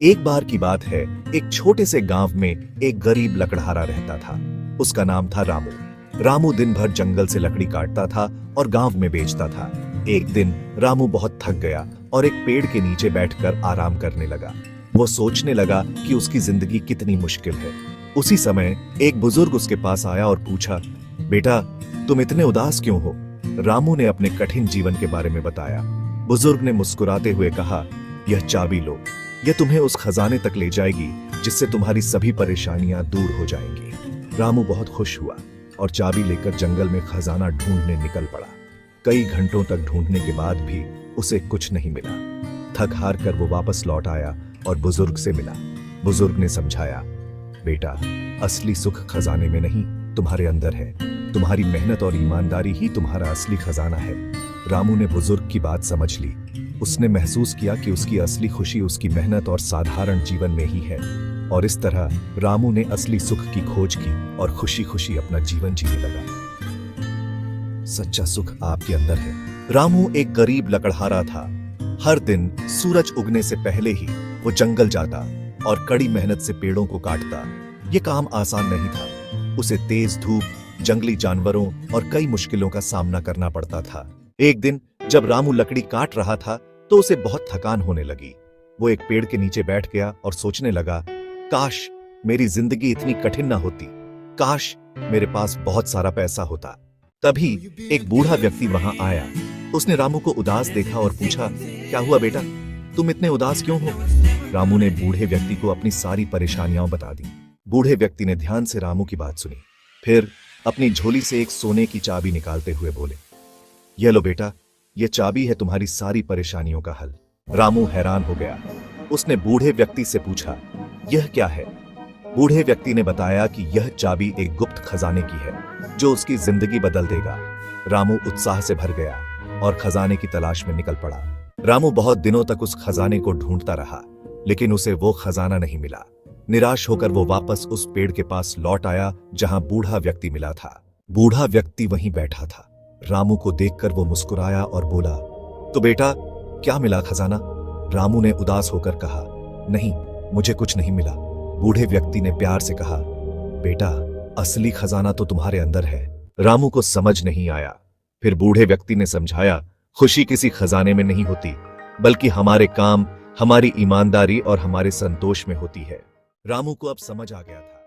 एक बार की बात है, एक छोटे से गांव में एक गरीब लकड़हारा रहता था। उसका नाम था रामू। रामू दिन भर जंगल से लकड़ी काटता था और गांव में बेचता था। एक दिन रामू बहुत थक गया और एक पेड़ के नीचे बैठकर आराम करने लगा। वो सोचने लगा कि उसकी जिंदगी कितनी मुश्किल है। उसी समय एक बुजुर्ग उसके पास आया और पूछा, बेटा, तुम इतने उदास क्यों हो? रामू ने अपने कठिन जीवन के बारे में बताया। बुजुर्ग ने मुस्कुराते हुए कहा, यह चाबी लो, यह तुम्हें उस खजाने तक ले जाएगी जिससे तुम्हारी सभी परेशानियां दूर हो जाएंगी। रामू बहुत खुश हुआ और चाबी लेकर जंगल में खजाना ढूंढने निकल पड़ा। कई घंटों तक ढूंढने के बाद भी उसे कुछ नहीं मिला। थक हार कर वो वापस लौट आया और बुजुर्ग से मिला। बुजुर्ग ने समझाया, बेटा, असली सुख खजाने में नहीं, तुम्हारे अंदर है। तुम्हारी मेहनत और ईमानदारी ही तुम्हारा असली खजाना है। रामू ने बुजुर्ग की बात समझ ली। उसने महसूस किया कि उसकी असली खुशी उसकी मेहनत और साधारण जीवन में ही है। और इस तरह रामू ने असली सुख की खोज की और खुशी खुशी अपना जीवन जीने लगा। सच्चा सुख आपके अंदर है। रामू एक गरीब लकड़हारा था। हर दिन सूरज उगने से पहले ही वो जंगल जाता और कड़ी मेहनत से पेड़ों को काटता। ये काम आसान नहीं था। उसे तेज धूप, जंगली जानवरों और कई मुश्किलों का सामना करना पड़ता था। एक दिन जब रामू लकड़ी काट रहा था तो उसे बहुत थकान होने लगी। वो एक पेड़ के नीचे बैठ गया और सोचने लगा, काश मेरी जिंदगी इतनी कठिन ना होती, काश मेरे पास बहुत सारा पैसा होता। तभी एक बूढ़ा व्यक्ति वहां आया। उसने रामू को उदास देखा और पूछा, क्या हुआ बेटा, तुम इतने उदास क्यों हो? रामू ने बूढ़े व्यक्ति को अपनी सारी परेशानियां बता दी। बूढ़े व्यक्ति ने ध्यान से रामू की बात सुनी, फिर अपनी झोली से एक सोने की चाबी निकालते हुए बोले, ये लो बेटा, ये चाबी है तुम्हारी सारी परेशानियों का हल। रामू हैरान हो गया। उसने बूढ़े व्यक्ति से पूछा, यह क्या है? बूढ़े व्यक्ति ने बताया कि यह चाबी एक गुप्त खजाने की है जो उसकी जिंदगी बदल देगा। रामू उत्साह से भर गया और खजाने की तलाश में निकल पड़ा। रामू बहुत दिनों तक उस खजाने को ढूंढता रहा, लेकिन उसे वो खजाना नहीं मिला। निराश होकर वो वापस उस पेड़ के पास लौट आया जहां बूढ़ा व्यक्ति मिला था। बूढ़ा व्यक्ति वहीं बैठा था। रामू को देखकर वो मुस्कुराया और बोला, तो बेटा, क्या मिला खजाना? रामू ने उदास होकर कहा, नहीं, मुझे कुछ नहीं मिला। बूढ़े व्यक्ति ने प्यार से कहा, बेटा, असली खजाना तो तुम्हारे अंदर है। रामू को समझ नहीं आया। फिर बूढ़े व्यक्ति ने समझाया, खुशी किसी खजाने में नहीं होती, बल्कि हमारे काम, हमारी ईमानदारी और हमारे संतोष में होती है। रामू को अब समझ आ गया था।